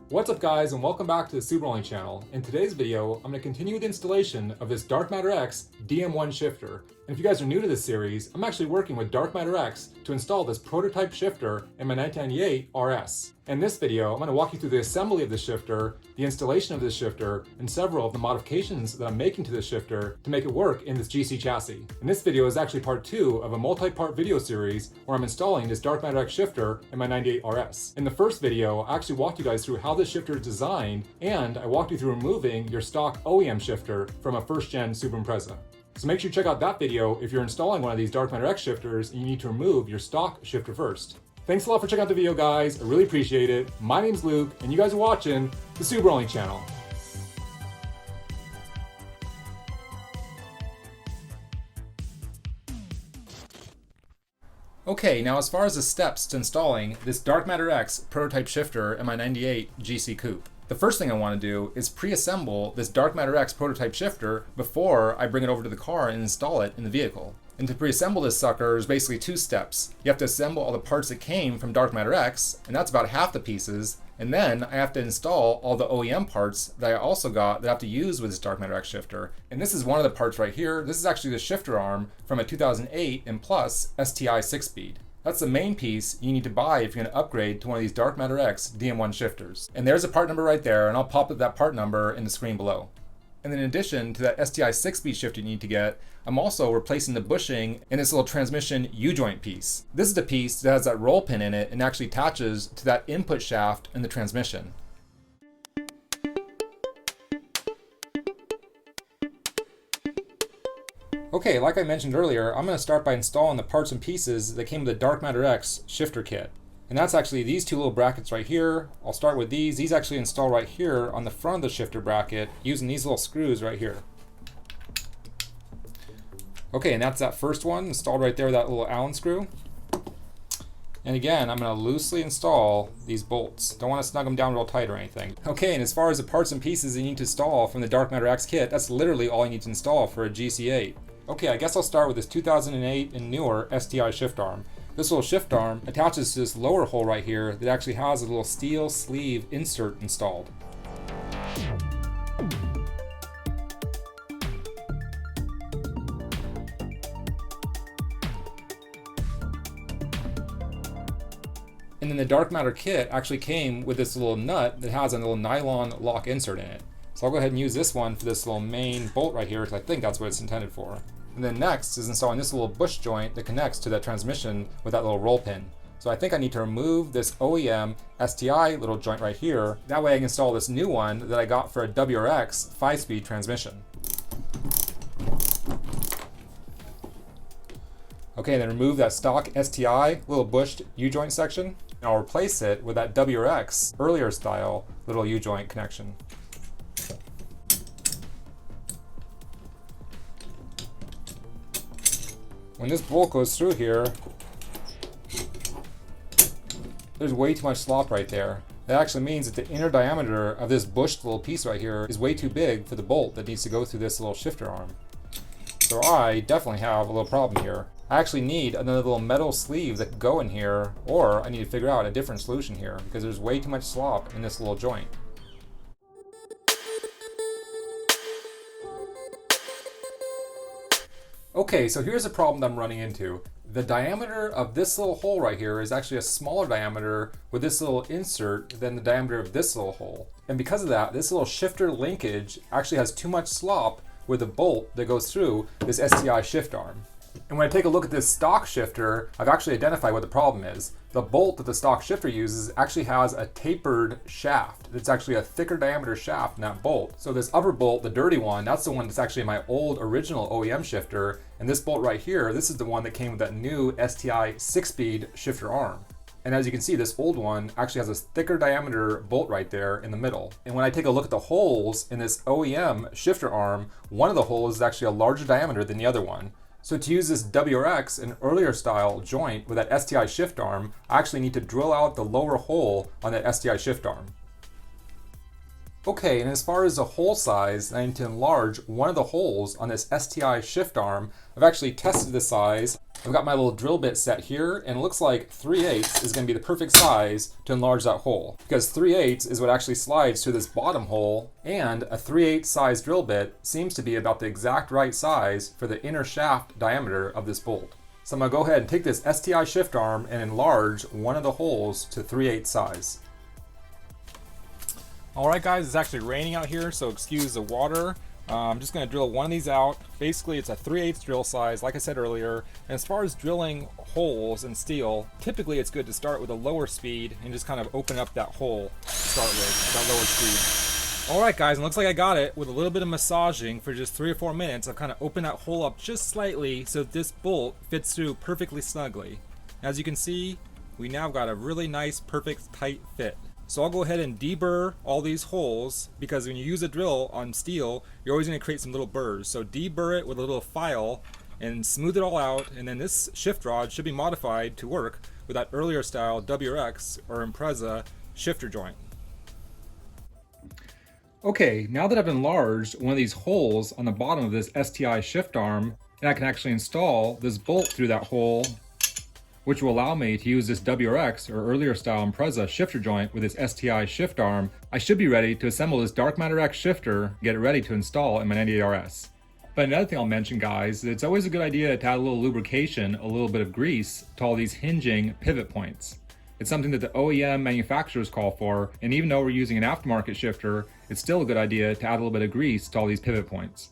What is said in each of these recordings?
What's up guys, and welcome back to the SubaruONLY channel. In today's video, I'm going to continue the installation of this Dark MatterX DM-1 shifter. And if you guys are new to this series, I'm actually working with Dark MatterX to install this prototype shifter in my 1998 RS. In this video, I'm going to walk you through the assembly of the shifter, the installation of this shifter, and several of the modifications that I'm making to this shifter to make it work in this GC chassis. And this video is actually part 2 of a multi-part video series where I'm installing this Dark MatterX shifter in my 98 RS. In the first video, I actually walked you guys through how this shifter is designed, and I walked you through removing your stock OEM shifter from a first-gen Subaru Impreza. So make sure you check out that video if you're installing one of these Dark MatterX shifters and you need to remove your stock shifter first. Thanks a lot for checking out the video, guys. I really appreciate it. My name's Luke, and you guys are watching the SubaruONLY channel. Okay, now as far as the steps to installing this Dark MatterX prototype shifter in my 98 GC Coupe. The first thing I want to do is pre-assemble this Dark MatterX prototype shifter before I bring it over to the car and install it in the vehicle. And to pre-assemble this sucker, there's basically 2 steps. You have to assemble all the parts that came from Dark MatterX, and that's about half the pieces. And then I have to install all the OEM parts that I also got that I have to use with this Dark MatterX shifter. And this is one of the parts right here. This is actually the shifter arm from a 2008 and plus STI 6-speed. That's the main piece you need to buy if you're going to upgrade to one of these Dark MatterX DM-1 shifters. And there's a part number right there, and I'll pop up that part number in the screen below. And then in addition to that STI 6-speed shifter you need to get, I'm also replacing the bushing in this little transmission U-joint piece. This is the piece that has that roll pin in it and actually attaches to that input shaft in the transmission. Okay, like I mentioned earlier, I'm going to start by installing the parts and pieces that came with the Dark MatterX shifter kit. And that's actually these 2 little brackets right here. I'll start with these. These actually install right here on the front of the shifter bracket using these little screws right here. Okay, and that's that first one installed right there, that little Allen screw. And again, I'm going to loosely install these bolts. Don't want to snug them down real tight or anything. Okay, and as far as the parts and pieces you need to install from the Dark MatterX kit, that's literally all you need to install for a GC8. Okay, I guess I'll start with this 2008 and newer STI shift arm. This little shift arm attaches to this lower hole right here that actually has a little steel sleeve insert installed. And then the Dark Matter kit actually came with this little nut that has a little nylon lock insert in it. So I'll go ahead and use this one for this little main bolt right here, because I think that's what it's intended for. And then next is installing this little bush joint that connects to that transmission with that little roll pin. So I think I need to remove this OEM STI little joint right here. That way I can install this new one that I got for a WRX 5-speed transmission. Okay, then remove that stock STI little bushed U-joint section. And I'll replace it with that WRX earlier style little U-joint connection. When this bolt goes through here, there's way too much slop right there. That actually means that the inner diameter of this bushed little piece right here is way too big for the bolt that needs to go through this little shifter arm. So I definitely have a little problem here. I actually need another little metal sleeve that can go in here, or I need to figure out a different solution here because there's way too much slop in this little joint. Okay, so here's a problem that I'm running into. The diameter of this little hole right here is actually a smaller diameter with this little insert than the diameter of this little hole. And because of that, this little shifter linkage actually has too much slop with the bolt that goes through this STI shift arm. And when I take a look at this stock shifter, I've actually identified what the problem is. The bolt that the stock shifter uses actually has a tapered shaft. It's actually a thicker diameter shaft in that bolt. So this upper bolt, the dirty one, that's the one that's actually in my old original OEM shifter. And this bolt right here, this is the one that came with that new STI 6-speed shifter arm. And as you can see, this old one actually has a thicker diameter bolt right there in the middle. And when I take a look at the holes in this OEM shifter arm, one of the holes is actually a larger diameter than the other one. So to use this WRX, an earlier style joint with that STI shift arm, I actually need to drill out the lower hole on that STI shift arm. Okay, and as far as the hole size, I need to enlarge one of the holes on this STI shift arm. I've actually tested the size, I've got my little drill bit set here, and it looks like 3/8 is going to be the perfect size to enlarge that hole, because 3/8 is what actually slides to this bottom hole, and a 3/8 size drill bit seems to be about the exact right size for the inner shaft diameter of this bolt. So I'm going to go ahead and take this STI shift arm and enlarge one of the holes to 3/8 size. Alright guys, it's actually raining out here, so excuse the water. I'm just going to drill one of these out. Basically it's a 3/8 drill size, like I said earlier. And as far as drilling holes in steel, typically it's good to start with a lower speed and just kind of open up that hole to start with that lower speed. Alright guys, and looks like I got it. With a little bit of massaging for just 3 or 4 minutes, I've kind of opened that hole up just slightly so this bolt fits through perfectly snugly. As you can see, we now got a really nice, perfect, tight fit. So I'll go ahead and deburr all these holes, because when you use a drill on steel, you're always going to create some little burrs. So deburr it with a little file and smooth it all out, and then this shift rod should be modified to work with that earlier style WRX or Impreza shifter joint. Okay, now that I've enlarged one of these holes on the bottom of this STI shift arm, and I can actually install this bolt through that hole, which will allow me to use this WRX or earlier style Impreza shifter joint with this STI shift arm, I should be ready to assemble this Dark MatterX shifter, get it ready to install in my 98 RS. But another thing I'll mention, guys, it's always a good idea to add a little lubrication, a little bit of grease to all these hinging pivot points. It's something that the OEM manufacturers call for, and even though we're using an aftermarket shifter, it's still a good idea to add a little bit of grease to all these pivot points.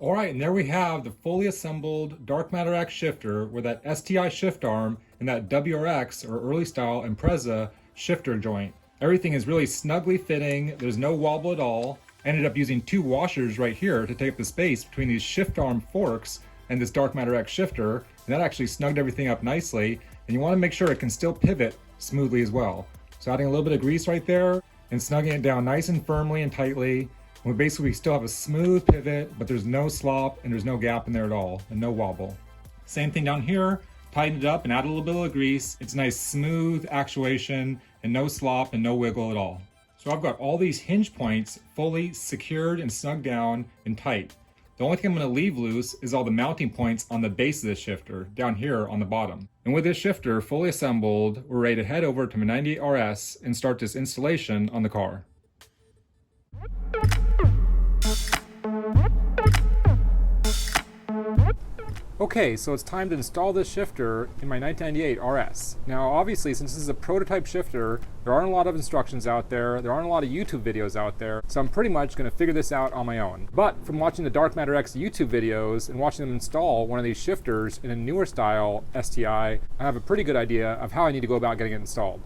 Alright, and there we have the fully assembled Dark MatterX shifter with that STI shift arm and that WRX or early style Impreza shifter joint. Everything is really snugly fitting, there's no wobble at all. I ended up using 2 washers right here to take up the space between these shift arm forks and this Dark MatterX shifter, and that actually snugged everything up nicely, and you want to make sure it can still pivot smoothly as well. So adding a little bit of grease right there and snugging it down nice and firmly and tightly. We basically still have a smooth pivot, but there's no slop and there's no gap in there at all, and no wobble. Same thing down here, tighten it up and add a little bit of grease. It's nice smooth actuation and no slop and no wiggle at all. So I've got all these hinge points fully secured and snugged down and tight. The only thing I'm going to leave loose is all the mounting points on the base of this shifter, down here on the bottom. And with this shifter fully assembled, we're ready to head over to my 98 RS and start this installation on the car. Okay, so it's time to install this shifter in my 1998 RS. Now obviously, since this is a prototype shifter, there aren't a lot of instructions out there, there aren't a lot of YouTube videos out there, so I'm pretty much going to figure this out on my own. But from watching the Dark MatterX YouTube videos and watching them install one of these shifters in a newer style STI, I have a pretty good idea of how I need to go about getting it installed.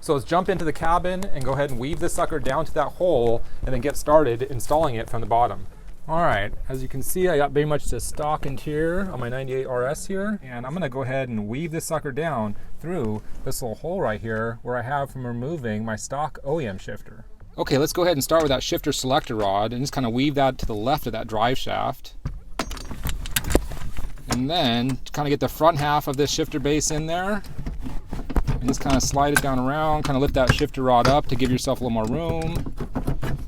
So let's jump into the cabin and go ahead and weave this sucker down to that hole and then get started installing it from the bottom. Alright, as you can see, I got very much the stock interior on my 98 RS here, and I'm going to go ahead and weave this sucker down through this little hole right here where I have from removing my stock OEM shifter. Okay, let's go ahead and start with that shifter selector rod and just kind of weave that to the left of that drive shaft. And then kind of get the front half of this shifter base in there. And just kind of slide it down around, kind of lift that shifter rod up to give yourself a little more room.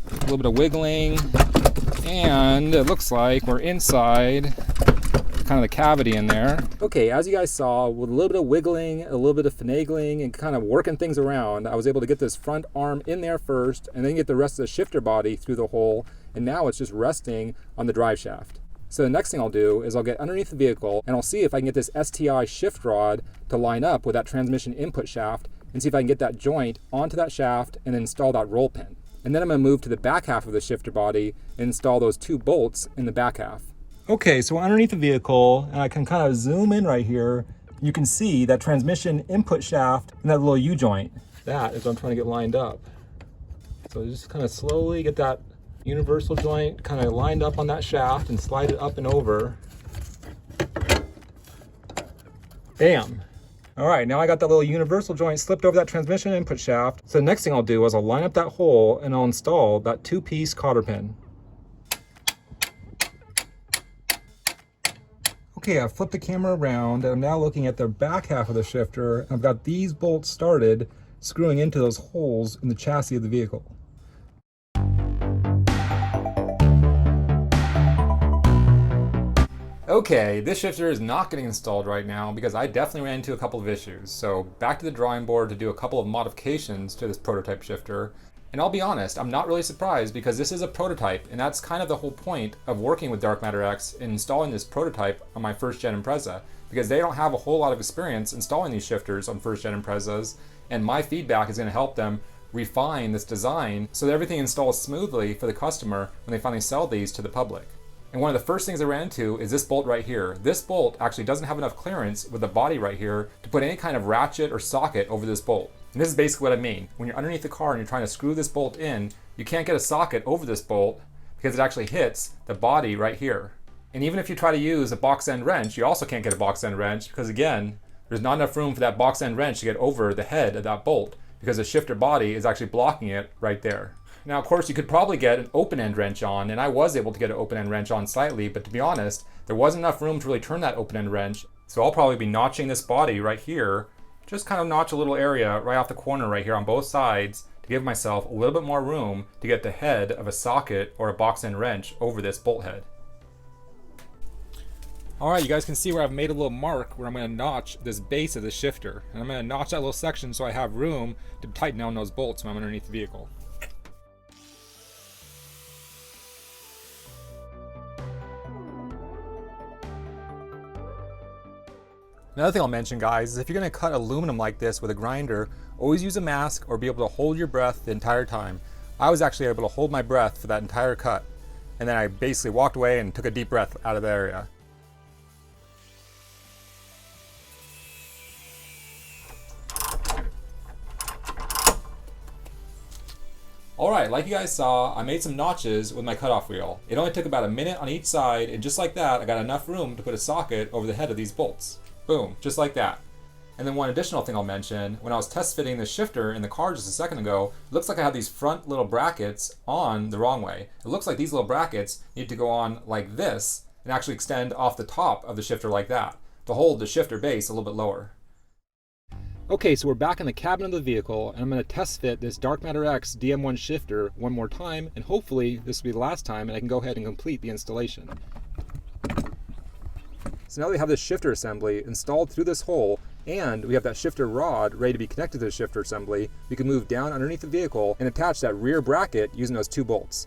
A little bit of wiggling. And it looks like we're inside kind of the cavity in there. Okay, as you guys saw, with a little bit of wiggling, a little bit of finagling, and kind of working things around, I was able to get this front arm in there first, and then get the rest of the shifter body through the hole, and now it's just resting on the drive shaft. So the next thing I'll do is I'll get underneath the vehicle, and I'll see if I can get this STI shift rod to line up with that transmission input shaft, and see if I can get that joint onto that shaft and install that roll pin. And then I'm going to move to the back half of the shifter body and install those 2 bolts in the back half. Okay, so underneath the vehicle, and I can kind of zoom in right here, you can see that transmission input shaft and that little U-joint. That is what I'm trying to get lined up. So just kind of slowly get that universal joint kind of lined up on that shaft and slide it up and over. Bam! All right, now I got that little universal joint slipped over that transmission input shaft. So the next thing I'll do is I'll line up that hole and I'll install that 2-piece cotter pin. Okay, I've flipped the camera around and I'm now looking at the back half of the shifter. I've got these bolts started screwing into those holes in the chassis of the vehicle. Okay, this shifter is not getting installed right now because I definitely ran into a couple of issues. So back to the drawing board to do a couple of modifications to this prototype shifter. And I'll be honest, I'm not really surprised because this is a prototype, and that's kind of the whole point of working with Dark MatterX and installing this prototype on my first gen Impreza, because they don't have a whole lot of experience installing these shifters on first gen Imprezas, and my feedback is going to help them refine this design so that everything installs smoothly for the customer when they finally sell these to the public. And one of the first things I ran into is this bolt right here. This bolt actually doesn't have enough clearance with the body right here to put any kind of ratchet or socket over this bolt. And this is basically what I mean. When you're underneath the car and you're trying to screw this bolt in, you can't get a socket over this bolt because it actually hits the body right here. And even if you try to use a box end wrench, you also can't get a box end wrench because, again, there's not enough room for that box end wrench to get over the head of that bolt because the shifter body is actually blocking it right there. Now, of course, you could probably get an open-end wrench on, and I was able to get an open-end wrench on slightly, but to be honest, there wasn't enough room to really turn that open-end wrench, so I'll probably be notching this body right here, just kind of notch a little area right off the corner right here on both sides to give myself a little bit more room to get the head of a socket or a box-end wrench over this bolt head. Alright, you guys can see where I've made a little mark where I'm going to notch this base of the shifter, and I'm going to notch that little section so I have room to tighten down those bolts when I'm underneath the vehicle. Another thing I'll mention, guys, is if you're going to cut aluminum like this with a grinder, always use a mask or be able to hold your breath the entire time. I was actually able to hold my breath for that entire cut, and then I basically walked away and took a deep breath out of the area. Alright, like you guys saw, I made some notches with my cutoff wheel. It only took about a minute on each side, and just like that, I got enough room to put a socket over the head of these bolts. Boom, just like that. And then one additional thing I'll mention, when I was test fitting the shifter in the car just a second ago, it looks like I have these front little brackets on the wrong way. It looks like these little brackets need to go on like this and actually extend off the top of the shifter like that to hold the shifter base a little bit lower. Okay, so we're back in the cabin of the vehicle, and I'm going to test fit this Dark MatterX DM-1 shifter one more time, and hopefully this will be the last time and I can go ahead and complete the installation. So now that we have this shifter assembly installed through this hole, and we have that shifter rod ready to be connected to the shifter assembly, we can move down underneath the vehicle and attach that rear bracket using those 2 bolts.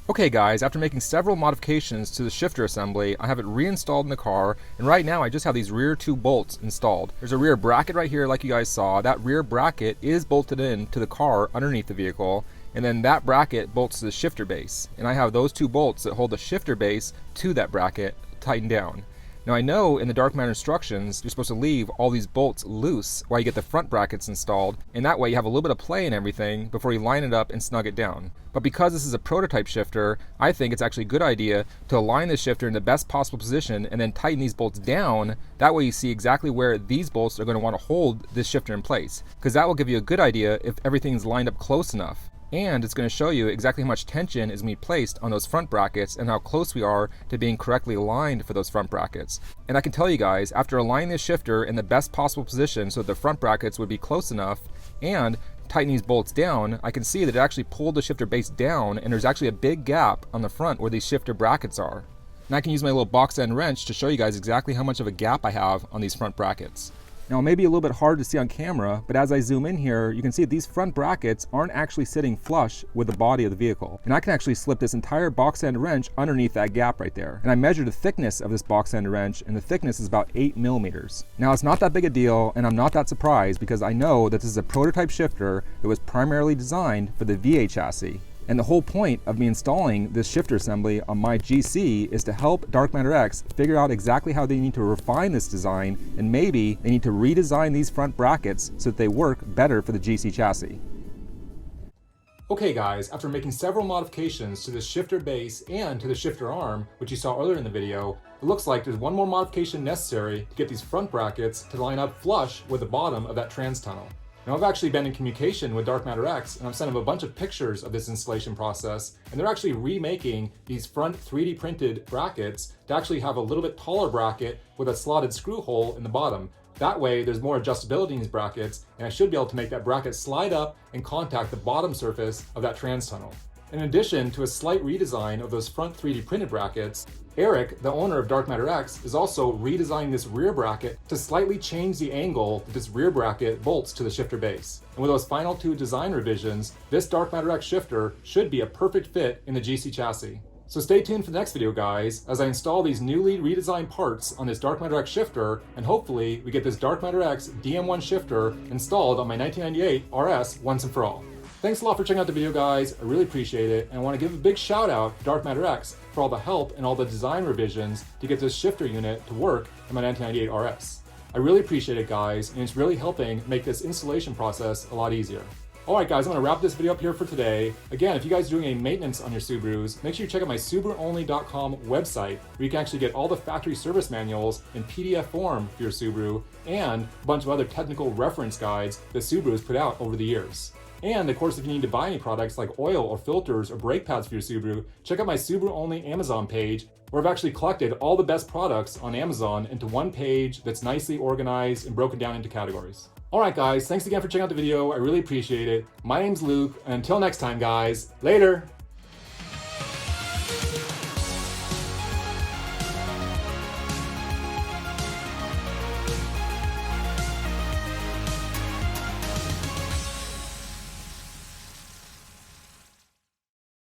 Okay guys, after making several modifications to the shifter assembly, I have it reinstalled in the car, and right now I just have these rear 2 bolts installed. There's a rear bracket right here like you guys saw. That rear bracket is bolted in to the car underneath the vehicle, and then that bracket bolts to the shifter base. And I have those 2 bolts that hold the shifter base to that bracket tightened down. Now I know in the Dark Matter instructions you're supposed to leave all these bolts loose while you get the front brackets installed, and that way you have a little bit of play in everything before you line it up and snug it down. But because this is a prototype shifter, I think it's actually a good idea to align this shifter in the best possible position and then tighten these bolts down. That way you see exactly where these bolts are going to want to hold this shifter in place, because that will give you a good idea if everything's lined up close enough. And it's going to show you exactly how much tension is going to be placed on those front brackets and how close we are to being correctly aligned for those front brackets. And I can tell you guys, after aligning this shifter in the best possible position so that the front brackets would be close enough and tighten these bolts down, I can see that it actually pulled the shifter base down, and there's actually a big gap on the front where these shifter brackets are. And I can use my little box end wrench to show you guys exactly how much of a gap I have on these front brackets. Now it may be a little bit hard to see on camera, but as I zoom in here, you can see that these front brackets aren't actually sitting flush with the body of the vehicle. And I can actually slip this entire box end wrench underneath that gap right there. And I measured the thickness of this box end wrench, and the thickness is about 8 millimeters. Now it's not that big a deal, and I'm not that surprised because I know that this is a prototype shifter that was primarily designed for the VA chassis. And the whole point of me installing this shifter assembly on my GC is to help Dark MatterX figure out exactly how they need to refine this design, and maybe they need to redesign these front brackets so that they work better for the GC chassis. Okay guys, after making several modifications to the shifter base and to the shifter arm, which you saw earlier in the video, it looks like there's one more modification necessary to get these front brackets to line up flush with the bottom of that trans tunnel. Now, I've actually been in communication with DarkMatterX, and I've sent them a bunch of pictures of this installation process, and they're actually remaking these front 3D printed brackets to actually have a little bit taller bracket with a slotted screw hole in the bottom. That way, there's more adjustability in these brackets, and I should be able to make that bracket slide up and contact the bottom surface of that trans tunnel. In addition to a slight redesign of those front 3D printed brackets, Eric, the owner of DarkMatterX, is also redesigning this rear bracket to slightly change the angle that this rear bracket bolts to the shifter base. And with those final 2 design revisions, this DarkMatterX shifter should be a perfect fit in the GC chassis. So stay tuned for the next video, guys, as I install these newly redesigned parts on this DarkMatterX shifter, and hopefully we get this DarkMatterX DM-1 shifter installed on my 1998 RS once and for all. Thanks a lot for checking out the video, guys. I really appreciate it, and I want to give a big shout out to DarkMatterX for all the help and all the design revisions to get this shifter unit to work in my 1998 RS. I really appreciate it, guys, and it's really helping make this installation process a lot easier. Alright guys, I'm going to wrap this video up here for today. Again, if you guys are doing any maintenance on your Subarus, make sure you check out my SubaruONLY.com website, where you can actually get all the factory service manuals in PDF form for your Subaru, and a bunch of other technical reference guides that Subaru's put out over the years. And of course, if you need to buy any products like oil or filters or brake pads for your Subaru, check out my SubaruONLY Amazon page, where I've actually collected all the best products on Amazon into one page that's nicely organized and broken down into categories. Alright guys, thanks again for checking out the video. I really appreciate it. My name's Luke, and until next time guys, later!